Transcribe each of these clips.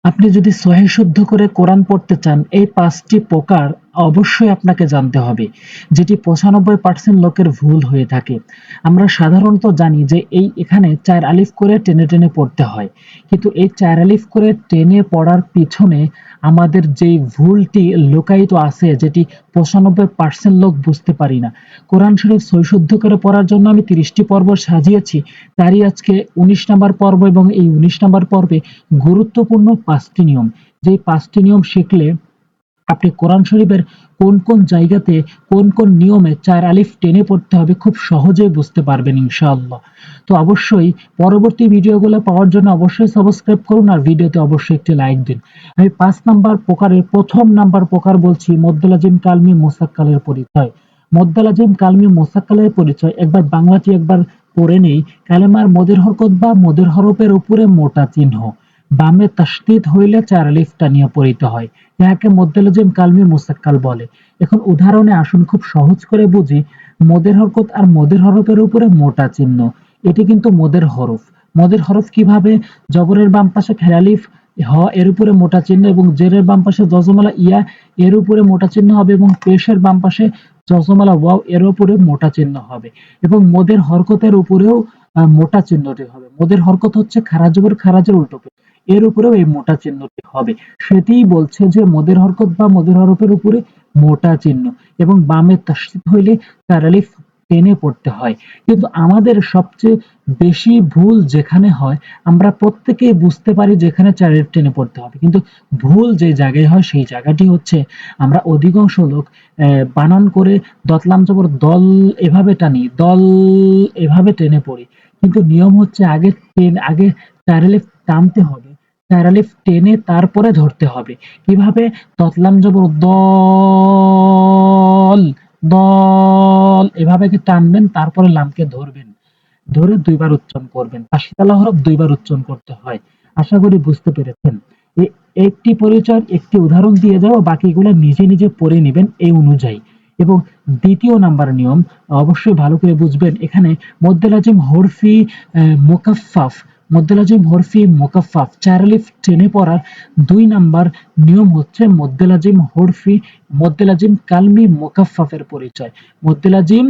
আপনি যদি সহিহ শুদ্ধ করে কোরআন পড়তে চান, এই ৫ টি প্রকার অবশ্যই আপনাকে জানতে হবে, যেটি ৯৫% লোকের ভুল হয়ে থাকে। আমরা সাধারণত জানি যে এখানে ৪ আলিফ করে টেনে, টেনে পড়তে হয়। কিন্তু এই ৪ আলিফ করে টেনে পড়ার পিছনে আমাদের যেই ভুলটি লুকায়িত আছে, যেটি ৯৫% লোক বুঝতে পারি না। কোরআন শরীফ সহিহ শুদ্ধ করে পড়ার জন্য আমি ৩০ টি পর্ব সাজিয়েছি। তারই আজকে ১৯ নাম্বার পর্ব এবং এই ১৯ নাম্বার পর্বে গুরুত্বপূর্ণ ৫ টি নিয়ম। যেই ৫ টি নিয়ম শিখলে আপনি কোরআন শরীফের কোন, কোন জায়গাতে কোন, কোন নিয়মে ৪ আলিফ টেনে পড়তে হবে খুব সহজেই বুঝতে পারবেন ইনশাআল্লাহ। তো অবশ্যই পরবর্তী ভিডিওগুলো পাওয়ার জন্য অবশ্যই সাবস্ক্রাইব করুন আর ভিডিওতে অবশ্যই একটি লাইক দিন। আমি ৫ নাম্বার প্রকারের ১ম নাম্বার প্রকার বলছি মদ্দে লাজিম কালমি মোসাক্কালের পরিচয়। মদ্দে লাজিম কালমি মোসাক্কালের পরিচয় একবার বাংলাটি একবার পড়ে নেই। কালেমার মদের হরকত বা মদের হরফের উপরে মোটা চিহ্ন। বামে তাসদীদ হইলে ৪ আলিফ টানিয়া পড়িতে হয়। ইহাকে মদ্দে লাজিম কালমি মোসাক্কাল বলে। এখন উদাহরণে আসুন, খুব সহজ করে বুঝি। মদের হরকত আর মদের হরফের উপরে মোটা চিহ্ন। এটি কিন্তু মদের হরফ। মদের হরফ কিভাবে? জবরের বাম পাশে খেরা আলিফ হ এর উপরে মোটা চিহ্ন এবং জেরের বাম পাশে জজমালা ইয়া এর উপরে মোটা চিহ্ন হবে এবং পেশের বাম পাশে জজমালা ওয়াও এর উপরে মোটা চিহ্ন হবে এবং মদের হরকতের উপরেও মোটা চিহ্নটি হবে। মদের হরকত হচ্ছে খারা জবর খারাজের উল্টো পেশ। এর উপরেও এই মোটা চিহ্নটি হবে। সেটিই বলছে যে মদের হরকত বা মদের হরফের উপরে মোটা চিহ্ন এবং বামে তাসদীদ হইলে ৪ আলিফ টেনে পড়তে হয়। কিন্তু আমাদের সবচেয়ে বেশি ভুল যেখানে হয়, আমরা প্রত্যেকেই বুঝতে পারি যে এখানে ৪ আলিফ টেনে পড়তে হবে। কিন্তু ভুল যে জায়গায় হয় সেই জায়গাটি হচ্ছে আমরা অধিকাংশ লোক বানান করে দতলাম জবর দল এভাবে টানি, দল এভাবে টেনে পড়ি। কিন্তু নিয়ম হচ্ছে আগে ৪ আলিফ টানতে হবে। ৪ আলিফ টেনে তারপরে ধরতে হবে। কিভাবে? দতলাম জবর দল, দল এভাবে টানবেন, তারপরে লামকে ধরবেন। ধরে ২ বার উচ্চারণ করবেন। তাসদীদ হরফ ২ বার উচ্চারণ করতে হয়। আশা করি বুঝতে পেরেছেন। এ একটি পরিচয় একটি উদাহরণ দিয়ে যাবো, বাকিগুলো নিজে, নিজে পড়ে নিবেন এই অনুযায়ী। এবং ২য় নাম্বার নিয়ম অবশ্যই ভালো করে বুঝবেন। এখানে মদ্দে লাজিম হরফি মুকাফফাফ, মদ্দে লাজিম হরফি মুকাফফাফ ৪ আলিফ টেনে পড়ার ২ নাম্বার নিয়ম হচ্ছে মদ্দে লাজিম কালমি মুকাফফাফের পরিচয়। মদ্দে লাজিম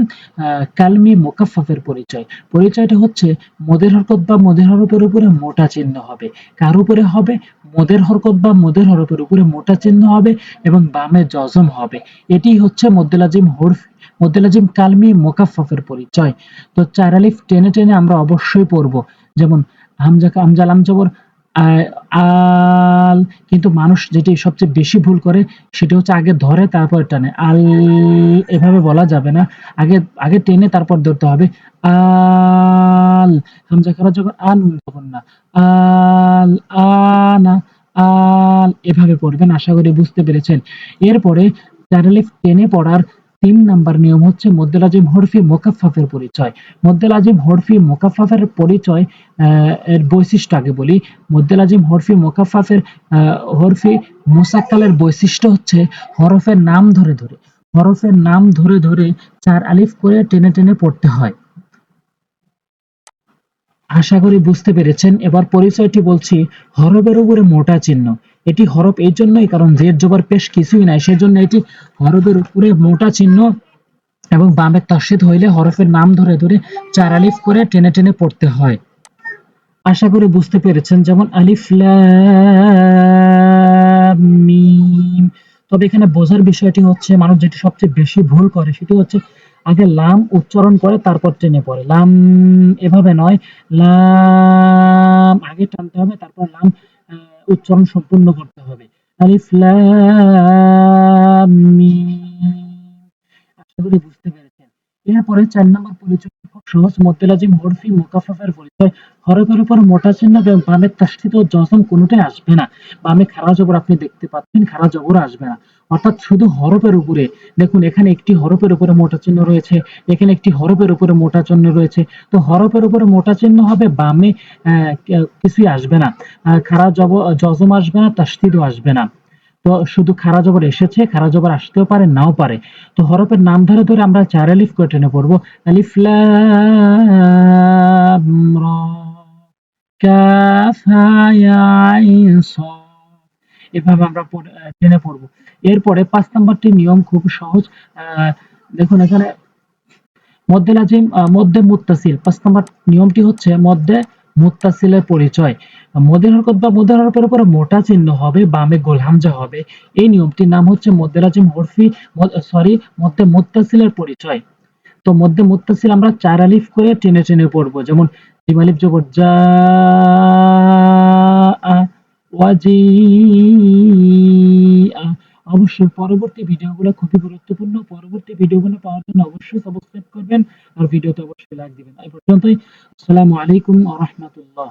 কালমি মুকাফফাফের পরিচয়। পরিচয়টা হচ্ছে মদের হরকত বা মদের হরফের উপরে মোটা চিহ্ন হবে। কার উপরে হবে? মদের হরকত বা মদের হরফের উপরে মোটা চিহ্ন হবে এবং বামে জজম হবে। এটিই হচ্ছে মদ্দে লাজিম মদ্দে লাজিম কালমি মুকাফফাফের পরিচয়। তো ৪ আলিফ টেনে, টেনে আমরা অবশ্যই পড়বো। যেমন হামজা লাম জবর আল, কিন্তু মানুষ যেটি সবচেয়ে বেশি ভুল করে সেটি হচ্ছে আগে ধরে তারপর টানে। আল এভাবে বলা যাবে না। আগে আগে টেনে তারপর ধরতে হবে। আল, হামজা খারা যখন নুন যখন না। আল, আনা, আল এভাবে পড়বেন। আশা করি বুঝতে পেরেছেন। এরপরে ৪ আলিফ টেনে পড়ার ৩ নাম্বার নিয়ম হচ্ছে মদ্দে লাজিম হরফি মুকাফফাফের পরিচয়। মদ্দে লাজিম হরফি মুকাফফাফের পরিচয় এর বৈশিষ্ট্য আগে বলি। মদ্দে লাজিম হরফি মুকাফফাফের হরফি মুসাক্কালের বৈশিষ্ট্য হচ্ছে হরফের নাম ধরে, ধরে হরফের নাম ধরে, ধরে ৪ আলিফ করে টেনে, টেনে পড়তে হয়। আশা করি বুঝতে পেরেছেন। এবার পরিচয়টি বলছি। হরফের উপরে মোটা চিহ্ন। এটি হরফ এই জন্যই কারণ জের জবর পেশ কিছুই নাই, সেজন্য এটি হরফের উপরে মোটা চিহ্ন এবং বামে তাসদীদ হইলে হরফের নাম ধরে, ধরে ৪ আলিফ করে টেনে, টেনে পড়তে হয়। আশা করি বুঝতে পেরেছেন। যেমন আলিফ লাম মিম। তবে এখানে বোঝার বিষয়টি হচ্ছে মানুষ যেটি সবচেয়ে বেশি ভুল করে সেটি হচ্ছে আগে লাম উচ্চারণ করে তারপর টেনে পড়ে। লাম এভাবে নয়, লাম আগে টানতে হবে, তারপর লাম উচ্চারণ সম্পূর্ণ করতে হবে। আলিফ লাম মিম। আশা করি বুঝতে পেরেছেন। এরপরে ৪ নম্বর পরিচয় খুব সহজ। মদ্দে লাজিম হরফি মুকাফফাফের পরিচয়। হরফের উপর মোটা চিহ্ন এবং বামে তাসদীদ ও জজম কোনটাই আসবে না। বামে খাড়া জবর আপনি দেখতে পাচ্ছেন, খাড়া জবর আসবে না। অর্থাৎ শুধু হরফের উপরে, দেখুন এখানে একটি হরফের উপরে মোটা চিহ্ন রয়েছে, এখানে একটি হরফের উপরে মোটা চিহ্ন রয়েছে। তো হরফের উপরে মোটা চিহ্ন হবে, বামে কিছুই আসবে না। খাড়া জজম আসবে না, তাসদীদও আসবে না। তো শুধু খাড়া জবর এসেছে, খাড়া জবর আসতেও পারে, নাও পারে। তো হরফের নাম ধরে, ধরে আমরা ৪ আলিফ করে টেনে পড়বো। আলিফ লাম র, কাফ হা ইয়া আইন সাদ। এভাবে আমরা টেনে পড়বো। এরপরে 5 নাম্বারটি নিয়ম খুব সহজ। দেখুন এখানে মদ্দে লাজিম, মদ্দে মুত্তাসিল। 5 নাম্বার নিয়মটি হচ্ছে মদ্দে মুত্তাসিলের পরিচয়। মদের হরকত বা মদের হরফের উপরে মোটা চিহ্ন হবে, বামে গোল হামজা হবে। এই নিয়মটির নাম হচ্ছে মদ্দে লাজিম হরফি, মদ্দে মুত্তাসিলের পরিচয়। তো মধ্যে মুত্তাসিল আমরা 4 আলিফ করে টেনে টেনে পড়বো। যেমন জিম আলিফ জবর জা, ওয়াজি, অবশ্যই পরবর্তী ভিডিওগুলো খুবই গুরুত্বপূর্ণ। পরবর্তী ভিডিওগুলো পাওয়ার জন্য অবশ্যই সাবস্ক্রাইব করবেন আর ভিডিওতে অবশ্যই লাইক দিবেন। এই পর্যন্তই। আসসালামু আলাইকুম ওয়া রাহমাতুল্লাহ।